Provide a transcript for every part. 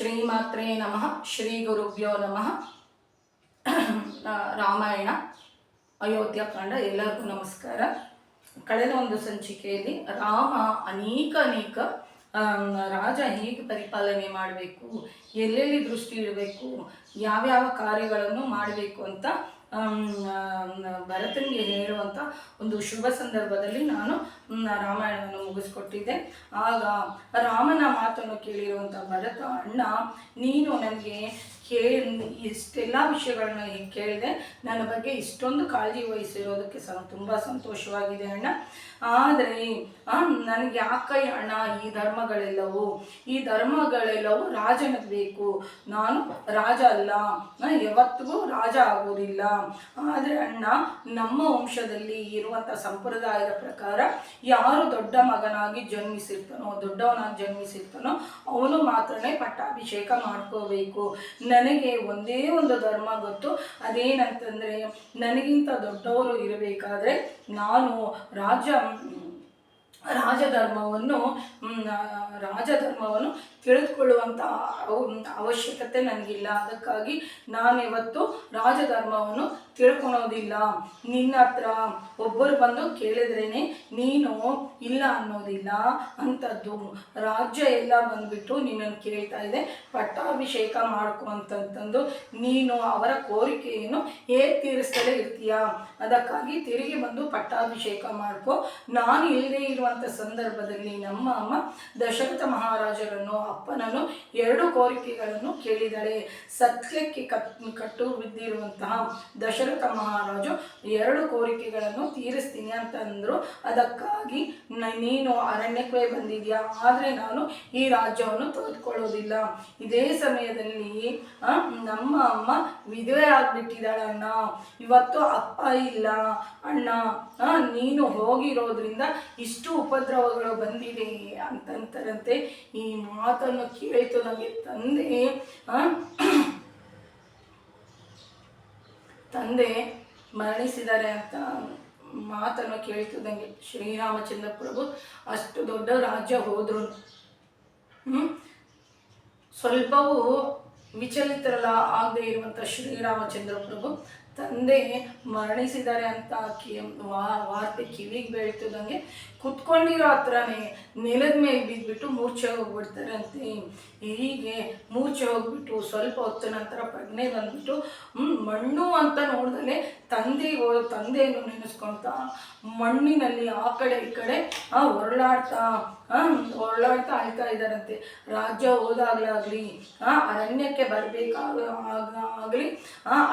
ಶ್ರೀಮಾತ್ರೇ ನಮಃ. ಶ್ರೀ ಗುರುಭ್ಯೋ ನಮಃ. ರಾಮಾಯಣ ಅಯೋಧ್ಯಕಾಂಡ ಎಲ್ಲರಿಗೂ ನಮಸ್ಕಾರ. ಕಳೆದ ಒಂದು ಸಂಚಿಕೆಯಲ್ಲಿ ರಾಮ ಅನೇಕ ರಾಜ ಹೇಗೆ ಪರಿಪಾಲನೆ ಮಾಡಬೇಕು, ಎಲ್ಲೆಲ್ಲಿ ದೃಷ್ಟಿ ಇಡಬೇಕು, ಯಾವ್ಯಾವ ಕಾರ್ಯಗಳನ್ನು ಮಾಡಬೇಕು ಅಂತ ಭರತನಿಗೆ ಹೇಳುವಂಥ ಒಂದು ಶುಭ ಸಂದರ್ಭದಲ್ಲಿ ನಾನು ರಾಮಾಯಣವನ್ನು ಮುಗಿಸ್ಕೊಟ್ಟಿದ್ದೆ. ಆಗ ರಾಮನ ಮಾತನ್ನು ಕೇಳಿರುವಂಥ ಭರತ, ಅಣ್ಣ ನೀನು ನನಗೆ ಇಷ್ಟೆಲ್ಲ ವಿಷಯಗಳನ್ನ ಕೇಳಿದೆ, ನನ್ನ ಬಗ್ಗೆ ಇಷ್ಟೊಂದು ಕಾಳಜಿ ವಹಿಸಿರೋದಕ್ಕೆ ತುಂಬ ಸಂತೋಷವಾಗಿದೆ ಅಣ್ಣ. ಆದರೆ ನನಗೆ ಯಾಕೆ ಅಣ್ಣ ಈ ಧರ್ಮಗಳೆಲ್ಲವೂ ರಾಜನಿಗೆ ಬೇಕು, ನಾನು ರಾಜ ಅಲ್ಲ, ಯಾವತ್ತಿಗೂ ರಾಜ ಆಗೋದಿಲ್ಲ. ಆದರೆ ಅಣ್ಣ, ನಮ್ಮ ವಂಶದಲ್ಲಿ ಇರುವಂಥ ಸಂಪ್ರದಾಯದ ಪ್ರಕಾರ ಯಾರು ದೊಡ್ಡವನಾಗಿ ಜನ್ಮಿಸಿರ್ತಾನೋ ಅವನು ಮಾತ್ರನೇ ಪಟ್ಟಾಭಿಷೇಕ ಮಾಡ್ಕೋಬೇಕು. ನನಗೆ ಒಂದೇ ಒಂದು ಧರ್ಮ ಗೊತ್ತು, ಅದೇನಂತಂದರೆ ನನಗಿಂತ ದೊಡ್ಡವರು ಇರಬೇಕಾದ್ರೆ ನಾನು ರಾಜಧರ್ಮವನ್ನು ತಿಳಿದುಕೊಳ್ಳುವಂಥ ಅವಶ್ಯಕತೆ ನನಗಿಲ್ಲ. ಅದಕ್ಕಾಗಿ ನಾನಿವತ್ತು ರಾಜಧರ್ಮವನ್ನು ತಿಳ್ಕೊಳೋದಿಲ್ಲ. ನಿನ್ನ ಹತ್ರ ಒಬ್ಬರು ಬಂದು ಕೇಳಿದ್ರೇ ನೀನು ಇಲ್ಲ ಅನ್ನೋದಿಲ್ಲ. ಅಂಥದ್ದು ರಾಜ್ಯ ಎಲ್ಲ ಬಂದುಬಿಟ್ಟು ನಿನ್ನನ್ನು ಕೇಳ್ತಾ ಇದೆ, ಪಟ್ಟಾಭಿಷೇಕ ಮಾಡ್ಕೊ ಅಂತಂದು ನೀನು ಅವರ ಕೋರಿಕೆಯನ್ನು ಹೇಗೆ ತೀರಿಸ್ತಲೇ ಇರ್ತೀಯ. ಅದಕ್ಕಾಗಿ ತಿರುಗಿ ಬಂದು ಪಟ್ಟಾಭಿಷೇಕ ಮಾಡ್ಕೊ. ನಾನು ಇಲ್ಲದೇ ಇರುವಂಥ ಸಂದರ್ಭದಲ್ಲಿ ನಮ್ಮ ಅಮ್ಮ ದಶರಥ ಮಹಾರಾಜರನ್ನು ಅಪ್ಪನನ್ನು 2 ಕೋರಿಕೆಗಳನ್ನು ಕೇಳಿದಳೆ. ಸತ್ಯಕ್ಕೆ ಕಟ್ಟು ಬಿದ್ದಿರುವಂತಹ ದಶರಥ ಮಹಾರಾಜು 2 ಕೋರಿಕೆಗಳನ್ನು ತೀರಿಸ್ತೀನಿ ಅಂತಂದರು. ಅದಕ್ಕಾಗಿ ನೀನು ಅರಣ್ಯಕ್ಕೆ ಬಂದಿದ್ಯಾ, ಆದರೆ ನಾನು ಈ ರಾಜ್ಯವನ್ನು ತೆಗೆದುಕೊಳ್ಳೋದಿಲ್ಲ. ಇದೇ ಸಮಯದಲ್ಲಿ ನಮ್ಮ ಅಮ್ಮ ವಿಧವೆ ಆಗ್ಬಿಟ್ಟಿದ್ದಾಳಣ್ಣ, ಇವತ್ತು ಅಪ್ಪ ಇಲ್ಲ ಅಣ್ಣ, ನೀನು ಹೋಗಿರೋದ್ರಿಂದ ಇಷ್ಟು ಉಪದ್ರವಗಳು ಬಂದಿದೆ ಅಂತಂತಾರಂತೆ. ಈ ಮಾತನ್ನು ಕೇಳಿತು ನನಗೆ ತಂದೆ ಮರಣಿಸಿದ್ದಾರೆ ಅಂತ ಮಾತನ್ನು ಕೇಳ್ತಿದ್ದಂಗೆ ಶ್ರೀರಾಮಚಂದ್ರ ಪ್ರಭು ಅಷ್ಟು ದೊಡ್ಡ ರಾಜ್ಯ ಹೋದ್ರು ಸ್ವಲ್ಪವೂ ವಿಚಲಿತರಲ್ಲ ಆಗದೆ ಇರುವಂಥ ಶ್ರೀರಾಮಚಂದ್ರ ಪ್ರಭು ತಂದೆ ಮರಣಿಸಿದ್ದಾರೆ ಅಂತ ವಾರ್ತೆ ಕಿವಿಗೆ ಬೀಳ್ತಿದ್ದಂಗೆ ಕುತ್ಕೊಂಡಿರೋ ಹತ್ರನೇ ನೆಲದ ಮೇಲೆ ಬಿದ್ದುಬಿಟ್ಟು ಮೂರ್ಛೆ ಹೋಗ್ಬಿಡ್ತಾರಂತೆ. ಹೀಗೆ ಮೂರ್ಛೆ ಹೋಗ್ಬಿಟ್ಟು ಸ್ವಲ್ಪ ಹೊತ್ತಿನ ನಂತರ ಪ್ರಜ್ಞೆ ಬಂದ್ಬಿಟ್ಟು ಮಣ್ಣು ಅಂತ ನೋಡಿದ್ರೆ ತಂದೆಯನ್ನು ನೆನೆಸ್ಕೊಳ್ತಾ ಮಣ್ಣಿನಲ್ಲಿ ಆ ಕಡೆ ಈ ಕಡೆ ಹೊರಳಾಡ್ತಾ ಅಳ್ತಾ ಇದ್ದಾರಂತೆ. ರಾಜ್ಯ ಹೋದಾಗಲಾಗಲಿ ಅರಣ್ಯಕ್ಕೆ ಬರಬೇಕಾಗಲಿ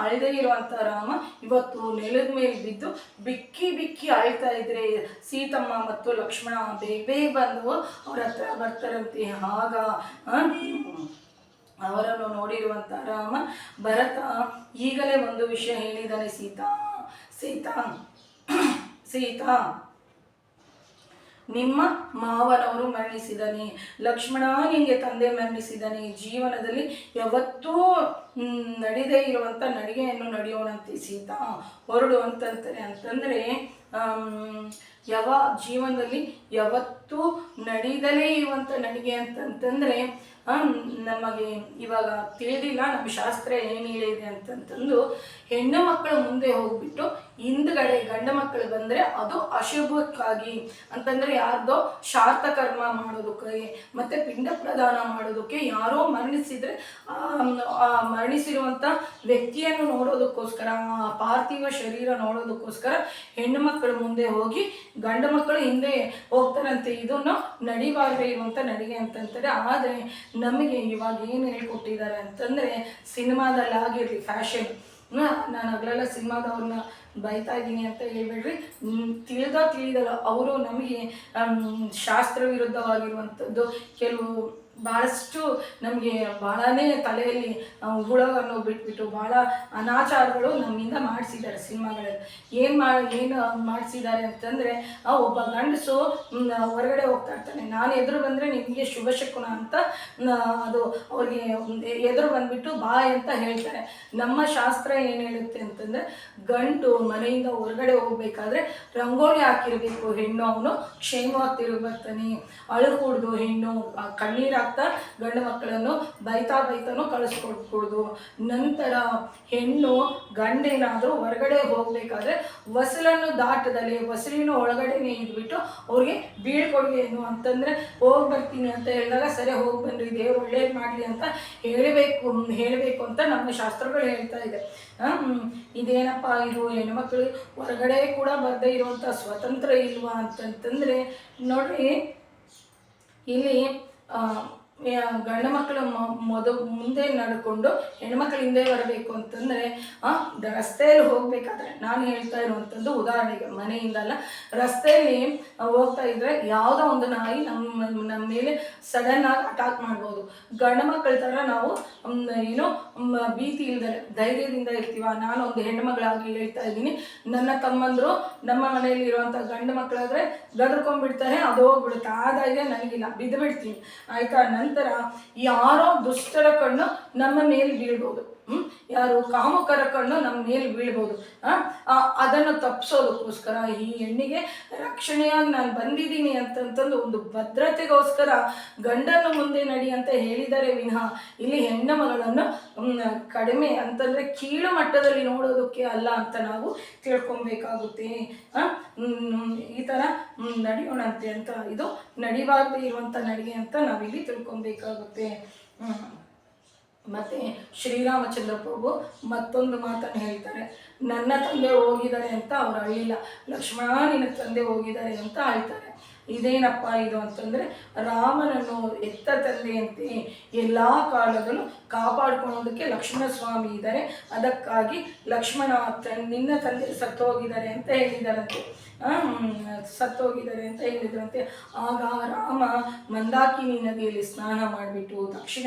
ಅಳದೇ ಇರುವಂಥ ರಾಮ ಇವತ್ತು ನೆಲದ ಮೇಲೆ ಬಿದ್ದು ಬಿಕ್ಕಿ ಅಳ್ತಾ ಇದ್ರೆ ಸೀತಮ್ಮ ಮತ್ತು ಲಕ್ಷ್ಮಣ ಬೇಗ ಬಂದು ಅವ್ರ ಹತ್ರ ಬರ್ತಾರಂತೆ. ಆಗ ಅವರನ್ನು ನೋಡಿರುವಂಥ ರಾಮ, ಭರತ ಈಗಲೇ ಒಂದು ವಿಷಯ ಹೇಳಿದ್ದಾನೆ, ಸೀತಾ ನಿಮ್ಮ ಮಾವನವರು ಮರಣಿಸಿದ್ದಾನೆ, ಲಕ್ಷ್ಮಣ ನಿಮಗೆ ತಂದೆ ಮರಣಿಸಿದ್ದಾನೆ, ಜೀವನದಲ್ಲಿ ಯಾವತ್ತೂ ನಡೆದೇ ಇರುವಂಥ ನಡಿಗೆಯನ್ನು ನಡೆಯೋಣಂತೆ ಸೀತಾ ಹೊರಡು ಅಂತಂತಾರೆ. ಅಂತಂದರೆ ಜೀವನದಲ್ಲಿ ಯಾವತ್ತೂ ನಡೀದಲೇ ಇರುವಂಥ ನಡಿಗೆ ಅಂತಂತಂದರೆ ನಮಗೆ ಇವಾಗ ತಿಳಿದಿಲ್ಲ. ನಮ್ಮ ಶಾಸ್ತ್ರ ಏನು ಹೇಳಿದೆ ಅಂತಂತಂದು ಹೆಣ್ಣು ಮಕ್ಕಳು ಮುಂದೆ ಹೋಗ್ಬಿಟ್ಟು ಹಿಂದ್ಗಡೆ ಗಂಡ ಮಕ್ಕಳು ಬಂದರೆ ಅದು ಅಶುಭಕ್ಕಾಗಿ ಅಂತಂದರೆ ಯಾರ್ದೋ ಶಾರ್ಥ ಕರ್ಮ ಮಾಡೋದಕ್ಕೆ ಮತ್ತು ಪಿಂಡ ಪ್ರದಾನ ಮಾಡೋದಕ್ಕೆ ಯಾರೋ ಮರಣಿಸಿದರೆ ಮರಣಿಸಿರುವಂಥ ವ್ಯಕ್ತಿಯನ್ನು ನೋಡೋದಕ್ಕೋಸ್ಕರ ಪಾರ್ಥಿವ ಶರೀರ ನೋಡೋದಕ್ಕೋಸ್ಕರ ಹೆಣ್ಣು ಮಕ್ಕಳು ಮುಂದೆ ಹೋಗಿ ಗಂಡ ಮಕ್ಕಳು ಹಿಂದೆ ಹೋಗ್ತಾರಂತೆ. ಇದನ್ನು ನಡಿಬಾರದೆ ಇರುವಂಥ ನಡಿಗೆ ಅಂತಂತಾರೆ. ಆದರೆ ನಮಗೆ ಇವಾಗ ಏನು ಹೇಳ್ಕೊಟ್ಟಿದ್ದಾರೆ ಅಂತಂದರೆ ಸಿನಿಮಾದಲ್ಲಿ ಆಗಿರಲಿ ಫ್ಯಾಷನ್, ನಾನು ಆಗಲೆಲ್ಲ ಸಿನಿಮಾದವ್ರನ್ನ ಬೈತಾ ಇದ್ದೀನಿ ಅಂತ ಹೇಳ್ಬೇಡ್ರಿ, ತಿಳಿದಲ್ಲ ಅವರು ನಮಗೆ ಶಾಸ್ತ್ರ ವಿರುದ್ಧವಾಗಿರುವಂಥದ್ದು ಕೆಲವು ಭಾಳಷ್ಟು ನಮಗೆ ಭಾಳನೇ ತಲೆಯಲ್ಲಿ ಹುಳವನ್ನು ಬಿಟ್ಬಿಟ್ಟು ಭಾಳ ಅನಾಚಾರಗಳು ನಮ್ಮಿಂದ ಮಾಡಿಸಿದ್ದಾರೆ ಸಿನಿಮಾಗಳಲ್ಲಿ. ಏನು ಮಾಡಿಸಿದ್ದಾರೆ ಅಂತಂದರೆ ಒಬ್ಬ ಗಂಡಸು ಹೊರಗಡೆ ಹೋಗ್ತಾ ಇರ್ತಾನೆ, ನಾನು ಎದುರು ಬಂದರೆ ನಿಮಗೆ ಶುಭ ಶಕುನ ಅಂತ ಅದು ಅವ್ರಿಗೆ ಎದುರು ಬಂದುಬಿಟ್ಟು ಬಾಯ್ ಅಂತ ಹೇಳ್ತಾರೆ. ನಮ್ಮ ಶಾಸ್ತ್ರ ಏನು ಹೇಳುತ್ತೆ ಅಂತಂದರೆ ಗಂಡು ಮನೆಯಿಂದ ಹೊರಗಡೆ ಹೋಗ್ಬೇಕಾದ್ರೆ ರಂಗೋಲಿ ಹಾಕಿರಬೇಕು ಹೆಣ್ಣು, ಅವನು ಕ್ಷೇಮವಾಗಿ ತಿರುಗಿ ಬರ್ತಾನೆ, ಅಳು ಕೂಡ್ದು ಹೆಣ್ಣು ಕಣ್ಣೀರು ಆಗ್ತಾ ಗಂಡು ಮಕ್ಕಳನ್ನು ಬೈತಾನು ಕಳಿಸ್ಕೊಡ್ಕೊಡ್ದು. ನಂತರ ಹೆಣ್ಣು ಗಂಡೇನಾದರೂ ಹೊರಗಡೆ ಹೋಗಬೇಕಾದ್ರೆ ಹೊಸಲನ್ನು ದಾಟದಲ್ಲಿ ಹೊಸಲಿನ ಒಳಗಡೆನೇ ಇದ್ಬಿಟ್ಟು ಅವ್ರಿಗೆ ಬೀಳ್ಕೊಡುಗೆನು ಅಂತಂದರೆ ಹೋಗಿ ಬರ್ತೀನಿ ಅಂತ ಹೇಳಿದಾಗ ಸರಿ ಹೋಗಿ ಬನ್ನಿರಿ ದೇವ್ರು ಒಳ್ಳೇದು ಮಾಡಲಿ ಅಂತ ಹೇಳಬೇಕು ಅಂತ ನಮ್ಮ ಶಾಸ್ತ್ರಗಳು ಹೇಳ್ತಾ ಇದೆ. ಇದೇನಪ್ಪ ಇದು ಹೆಣ್ಮಕ್ಳು ಹೊರಗಡೆ ಕೂಡ ಬರದೇ ಇರುವಂಥ ಸ್ವತಂತ್ರ ಇಲ್ವಾ ಅಂತಂತಂದರೆ ನೋಡ್ರಿ, ಇಲ್ಲಿ ಗಂಡು ಮಕ್ಕಳು ಮುಂದೆ ನಡ್ಕೊಂಡು ಹೆಣ್ಮಕ್ಳು ಹಿಂದೆ ಬರಬೇಕು ಅಂತಂದರೆ ರಸ್ತೆಯಲ್ಲಿ ಹೋಗಬೇಕಾದ್ರೆ ನಾನು ಹೇಳ್ತಾ ಇರುವಂಥದ್ದು ಉದಾಹರಣೆಗೆ ಮನೆಯಿಂದಲ್ಲ, ರಸ್ತೆಯಲ್ಲಿ ಹೋಗ್ತಾ ಇದ್ದರೆ ಯಾವುದೋ ಒಂದು ನಾಯಿ ನಮ್ಮ ಮೇಲೆ ಸಡನ್ನಾಗಿ ಅಟ್ಯಾಕ್ ಮಾಡ್ಬೋದು. ಗಂಡು ಮಕ್ಕಳ ಥರ ನಾವು ಭೀತಿ ಇಲ್ದರೆ ಧೈರ್ಯದಿಂದ ಇರ್ತೀವ. ನಾನು ಒಂದು ಹೆಣ್ಣುಮಗಳಾಗಿ ಹೇಳ್ತಾ ಇದ್ದೀನಿ, ನನ್ನ ತಮ್ಮಂದರು ನಮ್ಮ ಮನೆಯಲ್ಲಿರುವಂಥ ಗಂಡು ಮಕ್ಕಳಾದರೆ ಗದರ್ಕೊಂಡ್ಬಿಡ್ತಾರೆ, ಅದು ಹೋಗ್ಬಿಡುತ್ತೆ. ಆ ಧೈರ್ಯ ನನಗಿಲ್ಲ, ಬಿದ್ದು ಬಿಡ್ತೀನಿ ಆಯಿತಾ. ನಂತರ ಯಾರೋ ದುಷ್ಟರ ಕಣ್ಣು ನಮ್ಮ ಮೇಲೆ ಬೀಳ್ಬೋದು, ಯಾರು ಕಾಮುಕರ ಕಣ್ಣು ನಮ್ಮ ಮೇಲೆ ಬೀಳ್ಬೋದು. ಅದನ್ನು ತಪ್ಪಿಸೋದಕ್ಕೋಸ್ಕರ ಈ ಹೆಣ್ಣಿಗೆ ರಕ್ಷಣೆಯಾಗಿ ನಾನು ಬಂದಿದ್ದೀನಿ ಅಂತಂತಂದು ಒಂದು ಭದ್ರತೆಗೋಸ್ಕರ ಗಂಡನ ಮುಂದೆ ನಡಿ ಅಂತ ಹೇಳಿದರೆ ವಿನಃ ಇಲ್ಲಿ ಹೆಣ್ಣು ಮಗಳನ್ನು ಕಡಿಮೆ ಅಂತಂದರೆ ಕೀಳು ಮಟ್ಟದಲ್ಲಿ ನೋಡೋದಕ್ಕೆ ಅಲ್ಲ ಅಂತ ನಾವು ತಿಳ್ಕೊಬೇಕಾಗುತ್ತೆ. ಈ ಥರ ನಡೆಯೋಣಂತೆ ಅಂತ, ಇದು ನಡಿಬಾರ್ದು ಇರುವಂಥ ನಡಿಗೆ ಅಂತ ನಾವಿಲ್ಲಿ ತಿಳ್ಕೊಬೇಕಾಗುತ್ತೆ. ಮತ್ತು ಶ್ರೀರಾಮಚಂದ್ರ ಪ್ರಭು ಮತ್ತೊಂದು ಮಾತನ್ನು ಹೇಳ್ತಾರೆ, ನನ್ನ ತಂದೆ ಹೋಗಿದ್ದಾರೆ ಅಂತ ಅವ್ರು ಅಳಿಲ್ಲ, ಲಕ್ಷ್ಮಣ ನಿನ್ನ ತಂದೆ ಹೋಗಿದ್ದಾರೆ ಅಂತ ಹೇಳ್ತಾರೆ. ಇದೇನಪ್ಪ ಇದು ಅಂತಂದರೆ ರಾಮನನ್ನು ಎತ್ತ ತಂದೆಯಂತೆ ಎಲ್ಲ ಕಾಲದಲ್ಲೂ ಕಾಪಾಡ್ಕೊಳ್ಳೋದಕ್ಕೆ ಲಕ್ಷ್ಮಣ ಸ್ವಾಮಿ ಇದ್ದಾರೆ, ಅದಕ್ಕಾಗಿ ಲಕ್ಷ್ಮಣ ನಿನ್ನ ತಂದೆ ಸತ್ತೋಗಿದ್ದಾರೆ ಅಂತ ಹೇಳಿದಾರಂತೆ. ಹೇಳಿದ್ರಂತೆ. ಆಗ ರಾಮ ಮಂದಾಕಿನಿ ನದಿಯಲ್ಲಿ ಸ್ನಾನ ಮಾಡಿಬಿಟ್ಟು ದಕ್ಷಿಣ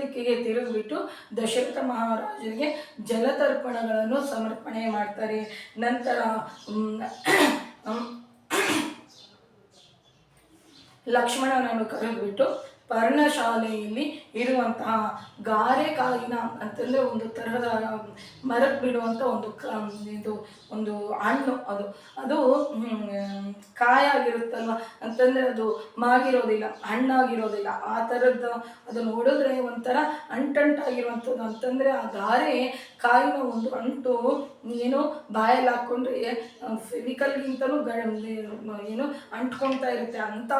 ದಿಕ್ಕಿಗೆ ತಿರುಗಿಬಿಟ್ಟು ದಶರಥ ಮಹಾರಾಜರಿಗೆ ಜಲತರ್ಪಣಗಳನ್ನು ಸಮರ್ಪಣೆ ಮಾಡ್ತಾರೆ. ನಂತರ ಲಕ್ಷ್ಮಣನನ್ನು ಕರೆದುಬಿಟ್ಟು ಪರ್ಣಶಾಲೆಯಲ್ಲಿ ಇರುವಂತಹ ಗಾರೆಕಾಯಿನ ಅಂತಂದರೆ ಒಂದು ತರಹದ ಮರಕ್ಕೆ ಬಿಡುವಂಥ ಒಂದು ಹಣ್ಣು, ಅದು ಕಾಯಾಗಿರುತ್ತಲ್ವ ಅಂತಂದರೆ ಅದು ಮಾಗಿರೋದಿಲ್ಲ, ಹಣ್ಣಾಗಿರೋದಿಲ್ಲ. ಆ ಥರದ್ದು ಅದು ನೋಡಿದ್ರೆ ಒಂಥರ ಅಂಟಂಟಾಗಿರುವಂಥದ್ದು. ಅಂತಂದರೆ ಆ ಗಾರೆ ಕಾಯಿನ ಒಂದು ಅಂಟು ಬಾಯಲ್ಲಿ ಹಾಕ್ಕೊಂಡ್ರೆ ಫೆವಿಕಲ್ಗಿಂತಲೂ ಅಂಟ್ಕೊಳ್ತಾ ಇರುತ್ತೆ. ಅಂಥ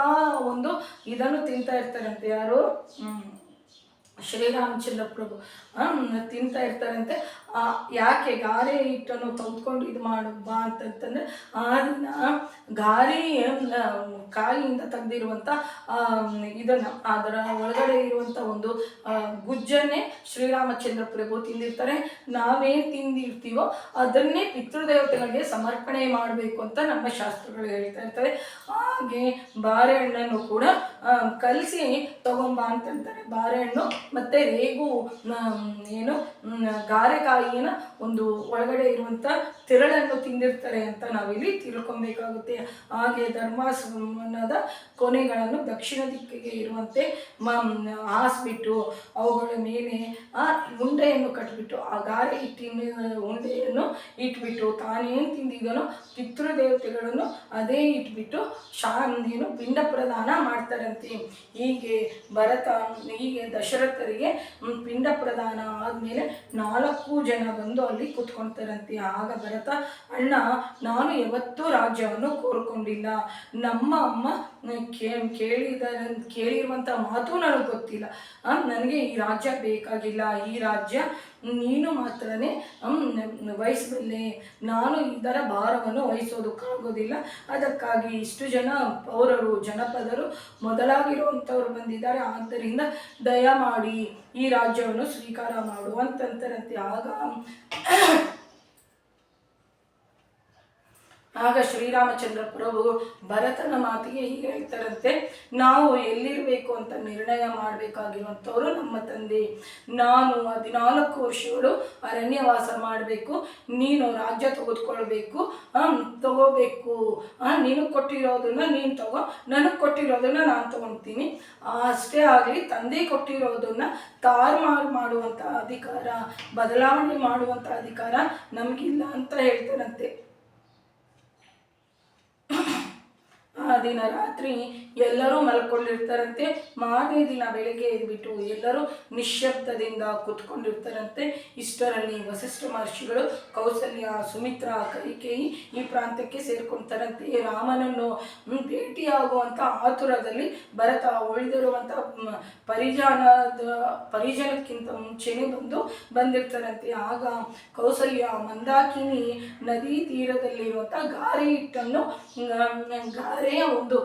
ಒಂದು ಇದನ್ನು ತಿಂತಾ ಇರ್ತಾರಂತೆ ಯಾರು, ಶ್ರೀರಾಮಚಂದ್ರ ಪ್ರಭು ತಿಂತಾ ಇರ್ತಾರಂತೆ. ಯಾಕೆ ಗಾರೆ ಹಿಟ್ಟನ್ನು ತೆಗೆದುಕೊಂಡು ಇದು ಮಾಡು ಬಾ ಅಂತಂತಂದರೆ ಆ ದಿನ ಗಾರೆ ಕಾಯಿಯಿಂದ ತೆಗೆದಿರುವಂಥ ಇದನ್ನು ಅದರ ಒಳಗಡೆ ಇರುವಂಥ ಒಂದು ಗುಜ್ಜನ್ನೇ ಶ್ರೀರಾಮಚಂದ್ರ ಪ್ರಭು ತಿಂದಿರ್ತಾರೆ. ನಾವೇನು ತಿಂದಿರ್ತೀವೋ ಅದನ್ನೇ ಪಿತೃದೇವತೆಗಳಿಗೆ ಸಮರ್ಪಣೆ ಮಾಡಬೇಕು ಅಂತ ನಮ್ಮ ಶಾಸ್ತ್ರಗಳು ಹೇಳ್ತಾ ಇರ್ತವೆ. ಹಾಗೆ ಬಾರೆಹಣ್ಣನ್ನು ಕೂಡ ಕಲಸಿ ತಗೊಂಬ ಅಂತಂತಾರೆ. ಬಾರೆಹಣ್ಣು ಮತ್ತು ರೇಗು ಗಾರೆಕಾಯಿನ ಒಂದು ಒಳಗಡೆ ಇರುವಂಥ ತಿರಳನ್ನು ತಿಂದಿರ್ತಾರೆ ಅಂತ ನಾವಿಲ್ಲಿ ತಿಳ್ಕೊಬೇಕಾಗುತ್ತೆ. ಹಾಗೆ ಧರ್ಮಾಸನದ ಕೊನೆಗಳನ್ನು ದಕ್ಷಿಣ ದಿಕ್ಕಿಗೆ ಇರುವಂತೆ ಹಾಸ್ಬಿಟ್ಟು ಅವುಗಳ ಮೇಲೆ ಆ ಉಂಡೆಯನ್ನು ಕಟ್ಬಿಟ್ಟು ಆ ಗಾರೆ ಹಿಟ್ಟಿನ ಉಂಡೆಯನ್ನು ಇಟ್ಬಿಟ್ಟು ತಾನೇನು ತಿಂದಿದನೋ ಪಿತೃದೇವತೆಗಳನ್ನು ಅದೇ ಇಟ್ಬಿಟ್ಟು ಪಿಂಡ ಪ್ರದಾನ ಮಾಡ್ತಾರಂತೆ. ಹೀಗೆ ದಶರಥರಿಗೆ ಪಿಂಡ ಪ್ರದಾನ ಆದಮೇಲೆ 4 ಜನ ಬಂದು ಅಲ್ಲಿ ಕೂತ್ಕೊಳ್ತಾರಂತೆ. ಆಗ ಭರತ, ಅಣ್ಣ, ನಾನು ಯಾವತ್ತೂ ರಾಜ್ಯವನ್ನು ಕೋರ್ಕೊಂಡಿಲ್ಲ, ನಮ್ಮ ಅಮ್ಮ ಕೇಳಿರುವಂಥ ಮಾತು ನನಗೆ ಗೊತ್ತಿಲ್ಲ, ನನಗೆ ಈ ರಾಜ್ಯ ಬೇಕಾಗಿಲ್ಲ, ಈ ರಾಜ್ಯ ನೀನು ಮಾತ್ರನೇ ವಹಿಸಬಲ್ಲೆ, ನಾನು ಇದರ ಭಾರವನ್ನು ವಹಿಸೋದಕ್ಕಾಗೋದಿಲ್ಲ. ಅದಕ್ಕಾಗಿ ಇಷ್ಟು ಜನ ಪೌರರು ಜನಪದರು ಮೊದಲಾಗಿರುವಂಥವ್ರು ಬಂದಿದ್ದಾರೆ, ಆದ್ದರಿಂದ ದಯಮಾಡಿ ಈ ರಾಜ್ಯವನ್ನು ಸ್ವೀಕಾರ ಮಾಡು ಅಂತಂತಾರಂತೆ. ಆಗ ಶ್ರೀರಾಮಚಂದ್ರ ಪ್ರಭು ಭರತನ ಮಾತಿಗೆ ಹೀಗೆ ಹೇಳ್ತಾರಂತೆ, ನಾವು ಎಲ್ಲಿರಬೇಕು ಅಂತ ನಿರ್ಣಯ ಮಾಡಬೇಕಾಗಿರುವಂಥವ್ರು ನಮ್ಮ ತಂದೆ. ನಾನು 14 ವರ್ಷಗಳು ಅರಣ್ಯವಾಸ ಮಾಡಬೇಕು, ನೀನು ರಾಜ್ಯ ತಗೋಬೇಕು, ನೀನು ಕೊಟ್ಟಿರೋದನ್ನು ನೀನು ತಗೋ, ನನಗೆ ಕೊಟ್ಟಿರೋದನ್ನು ನಾನು ತಗೊಳ್ತೀನಿ. ಅಷ್ಟೇ ಆಗಲಿ, ತಂದೆ ಕೊಟ್ಟಿರೋದನ್ನು ತಾರುಮಾರು ಮಾಡುವಂಥ ಅಧಿಕಾರ, ಬದಲಾವಣೆ ಮಾಡುವಂಥ ಅಧಿಕಾರ ನಮಗಿಲ್ಲ ಅಂತ ಹೇಳ್ತಾರಂತೆ. ಆ ದಿನ ರಾತ್ರಿ ಎಲ್ಲರೂ ಮಲ್ಕೊಂಡಿರ್ತಾರಂತೆ. ಮಾರನೇ ದಿನ ಬೆಳಿಗ್ಗೆ ಎದ್ಬಿಟ್ಟು ಎಲ್ಲರೂ ನಿಶ್ಶಬ್ದದಿಂದ ಕೂತ್ಕೊಂಡಿರ್ತಾರಂತೆ. ಇಷ್ಟರಲ್ಲಿ ವಸಿಷ್ಠ ಮಹರ್ಷಿಗಳು ಕೌಸಲ್ಯ, ಸುಮಿತ್ರ, ಕೈಕೇಯಿ ಈ ಪ್ರಾಂತ್ಯಕ್ಕೆ ಸೇರ್ಕೊಳ್ತಾರಂತೆ. ರಾಮನನ್ನು ಭೇಟಿಯಾಗುವಂಥ ಆತುರದಲ್ಲಿ ಭರತ ಉಳಿದಿರುವಂಥ ಪರಿಜನಕ್ಕಿಂತ ಮುಂಚೆನೇ ಬಂದಿರ್ತಾರಂತೆ. ಆಗ ಕೌಸಲ್ಯ ಮಂದಾಕಿನಿ ನದಿ ತೀರದಲ್ಲಿರುವಂಥ ಗಾರೆ ಹಿಟ್ಟನ್ನು, ಗಾರೆಯ ಒಂದು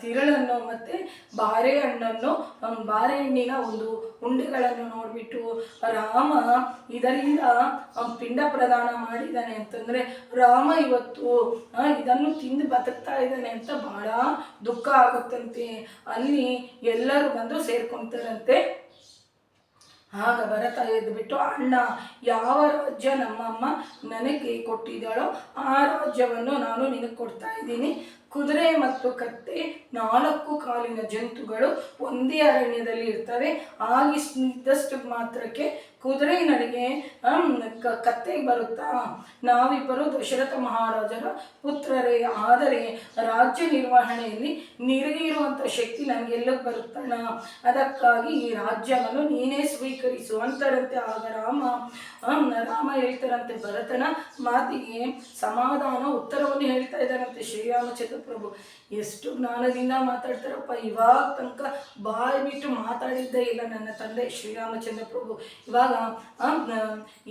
ತಿರುಳನ್ನು ಮತ್ತು ಬಾರೆಹಣ್ಣಿನ ಒಂದು ಉಂಡೆಗಳನ್ನು ನೋಡಿಬಿಟ್ಟು ರಾಮ ಇದರಿಂದ ಪಿಂಡ ಪ್ರದಾನ ಮಾಡಿದ್ದಾನೆ ಅಂತಂದರೆ ರಾಮ ಇವತ್ತು ಇದನ್ನು ತಿಂದು ಬದುಕ್ತಾ ಇದ್ದಾನೆ ಅಂತ ಬಹಳ ದುಃಖ ಆಗುತ್ತಂತೆ. ಅಲ್ಲಿ ಎಲ್ಲರೂ ಬಂದು ಸೇರ್ಕೊತಾರಂತೆ. ಆಗ ಭರತ ಎದ್ದುಬಿಟ್ಟು, ಅಣ್ಣ, ಯಾವ ರಾಜ್ಯ ನಮ್ಮಮ್ಮ ನನಗೆ ಕೊಟ್ಟಿದ್ದಾಳೋ ಆ ರಾಜ್ಯವನ್ನು ನಾನು ನಿನಗೆ ಕೊಡ್ತಾ ಇದ್ದೀನಿ. ಕುದುರೆ ಮತ್ತು ಕತ್ತೆ 4 ಕಾಲಿನ ಜಂತುಗಳು ಒಂದೇ ಅರಣ್ಯದಲ್ಲಿ ಇರ್ತವೆ. ಆಗಿದ್ದಷ್ಟು ಮಾತ್ರಕ್ಕೆ ಕುದುರೆ ನನಗೆ ಕತ್ತೆಗೆ ಬರುತ್ತಾ? ನಾವಿಬ್ಬರು ದಶರಥ ಮಹಾರಾಜರ ಪುತ್ರರೇ, ಆದರೆ ರಾಜ್ಯ ನಿರ್ವಹಣೆಯಲ್ಲಿ ನಿರಗಿರುವಂಥ ಶಕ್ತಿ ನನಗೆಲ್ಲಕ್ಕೆ ಬರುತ್ತಣ್ಣ. ಅದಕ್ಕಾಗಿ ಈ ರಾಜ್ಯವನ್ನು ನೀನೇ ಸ್ವೀಕರಿಸು ಅಂತಾರಂತೆ. ಆಗ ರಾಮ ಹೇಳ್ತಾರಂತೆ, ಭರತನ ಮಾತಿಗೆ ಸಮಾಧಾನ ಉತ್ತರವನ್ನು ಹೇಳ್ತಾ ಇದ್ದಾರಂತೆ ಶ್ರೀರಾಮಚಂದ್ರ ಪ್ರಭು. ಎಷ್ಟು ಜ್ಞಾನದಿಂದ ಮಾತಾಡ್ತಾರಪ್ಪ. ಇವಾಗ ತನಕ ಬಾಯಿ ಬಿಟ್ಟು ಮಾತಾಡಿದ್ದೇ ಇಲ್ಲ ನನ್ನ ತಂದೆ ಶ್ರೀರಾಮಚಂದ್ರ ಪ್ರಭು. ಇವಾಗ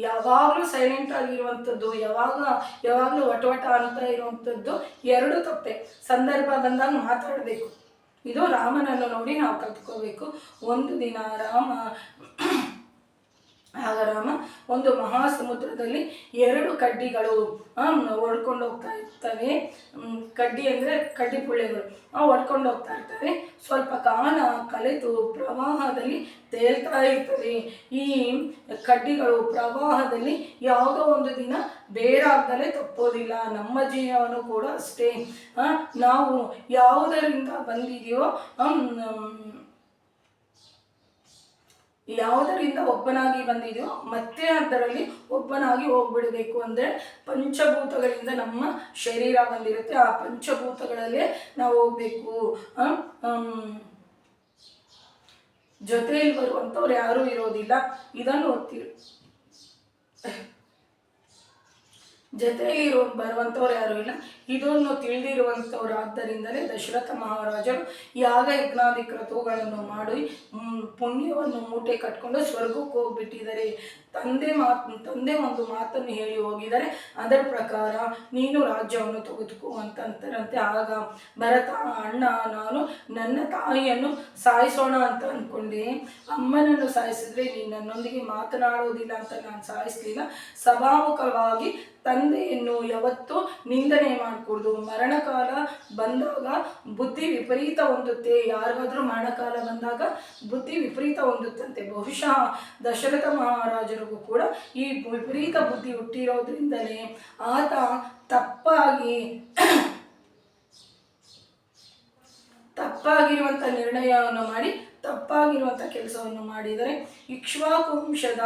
ಯಾವಾಗಲೂ ಸೈಲೆಂಟ್ ಆಗಿರುವಂಥದ್ದು, ಯಾವಾಗಲೂ ವಟವಟ ಅಂತ ಇರುವಂಥದ್ದು ಎರಡು ತಪ್ಪೆ. ಸಂದರ್ಭ ಬಂದಾಗ ಮಾತಾಡಬೇಕು. ಇದು ರಾಮನನ್ನು ನೋಡಿ ನಾವು ಕಲ್ತ್ಕೋಬೇಕು. ಒಂದು ದಿನ ರಾಮ ಒಂದು ಮಹಾಸಮುದ್ರದಲ್ಲಿ 2 ಕಡ್ಡಿಗಳು ಹೊಡ್ಕೊಂಡು ಹೋಗ್ತಾ ಇರ್ತವೆ. ಕಡ್ಡಿ ಅಂದರೆ ಕಡ್ಡಿ ಪುಳ್ಳೆಗಳು ಹೊಡ್ಕೊಂಡು ಹೋಗ್ತಾ ಇರ್ತವೆ. ಸ್ವಲ್ಪ ಕಾಲ ಕಳೆದು ಪ್ರವಾಹದಲ್ಲಿ ತೇಲ್ತಾ ಇರ್ತವೆ. ಈ ಕಡ್ಡಿಗಳು ಪ್ರವಾಹದಲ್ಲಿ ಯಾವುದೋ ಒಂದು ದಿನ ಬೇರಾಗದಲ್ಲೇ ತಪ್ಪೋದಿಲ್ಲ. ನಮ್ಮ ಜೀವನೂ ಕೂಡ ಅಷ್ಟೇ. ನಾವು ಯಾವುದರಿಂದ ಬಂದಿದೆಯೋ, ಯಾವುದರಿಂದ ಒಬ್ಬನಾಗಿ ಬಂದಿದೆಯೋ ಮತ್ತೆ ಅದರಲ್ಲಿ ಒಬ್ಬನಾಗಿ ಹೋಗ್ಬಿಡಬೇಕು. ಅಂದರೆ ಪಂಚಭೂತಗಳಿಂದ ನಮ್ಮ ಶರೀರ ಬಂದಿರುತ್ತೆ. ಆ ಪಂಚಭೂತಗಳಲ್ಲೇ ನಾವು ಹೋಗ್ಬೇಕು. ಜೊತೆಯಲ್ಲಿ ಬರುವಂಥವ್ರು ಯಾರೂ ಇರೋದಿಲ್ಲ. ಇದನ್ನು ಓದ್ತೀವಿ. ಜೊತೆಯಲ್ಲಿ ಬರುವಂಥವ್ರು ಯಾರೂ ಇಲ್ಲ. ಇದನ್ನು ತಿಳಿದಿರುವಂಥವ್ರು. ಆದ್ದರಿಂದಲೇ ದಶರಥ ಮಹಾರಾಜರು ಯಾಗ ಯಜ್ಞಾದಿ ಕ್ರತುಗಳನ್ನು ಮಾಡಿ ಪುಣ್ಯವನ್ನು ಮೂಟೆ ಕಟ್ಕೊಂಡು ಸ್ವರ್ಗಕ್ಕೆ ಹೋಗ್ಬಿಟ್ಟಿದ್ದಾರೆ. ತಂದೆ ಒಂದು ಮಾತನ್ನು ಹೇಳಿ ಹೋಗಿದ್ದಾರೆ. ಅದರ ಪ್ರಕಾರ ನೀನು ರಾಜ್ಯವನ್ನು ತೆಗೆದುಕೋ ಅಂತಂತಾರಂತೆ. ಆಗ ಭರತ, ಅಣ್ಣ, ನಾನು ನನ್ನ ತಾಯಿಯನ್ನು ಸಾಯಿಸೋಣ ಅಂತ ಅಂದ್ಕೊಂಡೆ. ಅಮ್ಮನನ್ನು ಸಾಯಿಸಿದ್ರೆ ನೀನು ನನ್ನೊಂದಿಗೆ ಮಾತನಾಡೋದಿಲ್ಲ ಅಂತ ನಾನು ಸಾಯಿಸಲಿಲ್ಲ. ಸಭಾಮುಖವಾಗಿ ತಂದೆಯನ್ನು ಯಾವತ್ತೂ ನಿಂದನೆ ಮಾಡಿಕೊಡ್ದು. ಮರಣಕಾಲ ಬಂದಾಗ ಬುದ್ಧಿ ವಿಪರೀತ ಹೊಂದುತ್ತೆ. ಯಾರಿಗಾದ್ರೂ ಮರಣಕಾಲ ಬಂದಾಗ ಬುದ್ಧಿ ವಿಪರೀತ ಹೊಂದುತ್ತಂತೆ. ಬಹುಶಃ ದಶರಥ ಮಹಾರಾಜರಿಗೂ ಕೂಡ ಈ ವಿಪರೀತ ಬುದ್ಧಿ ಹುಟ್ಟಿರೋದ್ರಿಂದಲೇ ಆತ ತಪ್ಪಾಗಿರುವಂಥ ನಿರ್ಣಯವನ್ನು ಮಾಡಿ ತಪ್ಪಾಗಿರುವಂಥ ಕೆಲಸವನ್ನು ಮಾಡಿದರೆ. ಇಕ್ಷ್ವಾಕು ವಂಶದ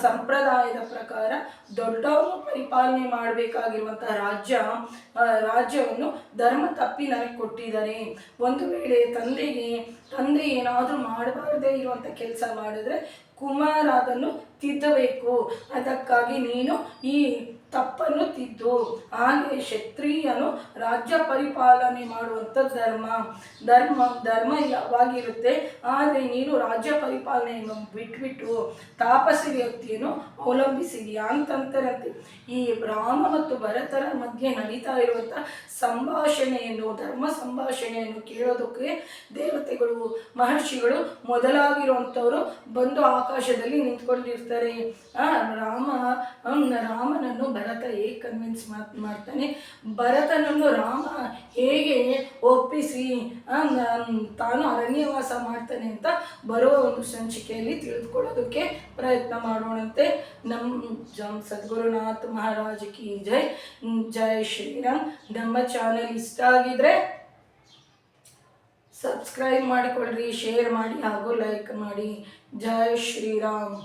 ಸಂಪ್ರದಾಯದ ಪ್ರಕಾರ ದೊಡ್ಡವರು ಪರಿಪಾಲನೆ ಮಾಡಬೇಕಾಗಿರುವಂಥ ರಾಜ್ಯವನ್ನು ಧರ್ಮ ತಪ್ಪಿ ನನಗೆ ಕೊಟ್ಟಿದ್ದಾರೆ. ಒಂದು ವೇಳೆ ತಂದೆ ಏನಾದರೂ ಮಾಡಬಾರದೇ ಇರುವಂಥ ಕೆಲಸ ಮಾಡಿದ್ರೆ ಕುಮಾರ ಅದನ್ನು ತಿದ್ದಬೇಕು. ಅದಕ್ಕಾಗಿ ನೀನು ಈ ತಪ್ಪನ್ನು ತಿದ್ದು. ಹಾಗೆ ಕ್ಷತ್ರಿಯನು ರಾಜ್ಯ ಪರಿಪಾಲನೆ ಮಾಡುವಂಥ ಧರ್ಮ ಯಾವಾಗಿರುತ್ತೆ. ಆದರೆ ನೀನು ರಾಜ್ಯ ಪರಿಪಾಲನೆಯನ್ನು ಬಿಟ್ಬಿಟ್ಟು ತಾಪಸಿ ವ್ಯಕ್ತಿಯನ್ನು ಅವಲಂಬಿಸಿದೆಯಾ ಅಂತಂತಾರಂತೆ. ಈ ರಾಮ ಮತ್ತು ಭರತರ ಮಧ್ಯೆ ನಡೀತಾ ಇರುವಂಥ ಧರ್ಮ ಸಂಭಾಷಣೆಯನ್ನು ಕೇಳೋದಕ್ಕೆ ದೇವತೆಗಳು, ಮಹರ್ಷಿಗಳು ಮೊದಲಾಗಿರುವಂಥವರು ಬಂದು ಆಕಾಶದಲ್ಲಿ ನಿಂತ್ಕೊಂಡಿರ್ತಾರೆ. ರಾಮನನ್ನು ಭರತ ಹೇಗೆ ಕನ್ವಿನ್ಸ್ ಮಾಡ್ತಾನೆ, ಭರತನನ್ನು ರಾಮ ಹೇಗೆ ಒಪ್ಪಿಸಿ ತಾನು ಅರಣ್ಯವಾಸ ಮಾಡ್ತಾನೆ ಅಂತ ಬರುವ ಒಂದು ಸಂಚಿಕೆಯಲ್ಲಿ ತಿಳಿದುಕೊಳ್ಳೋದಕ್ಕೆ ಪ್ರಯತ್ನ ಮಾಡೋಣಂತೆ. ನಮ್ಮ ಸದ್ಗುರುನಾಥ ಮಹಾರಾಜ್ ಕಿ ಜೈ. ಜೈ ಶ್ರೀರಾಮ್. ನಮ್ಮ ಚಾನೆಲ್ ಇಷ್ಟ ಆಗಿದ್ರೆ ಸಬ್ಸ್ಕ್ರೈಬ್ ಮಾಡಿಕೊಳ್ಳ್ರಿ, ಶೇರ್ ಮಾಡಿ ಹಾಗೂ ಲೈಕ್ ಮಾಡಿ. ಜೈ ಶ್ರೀರಾಮ್.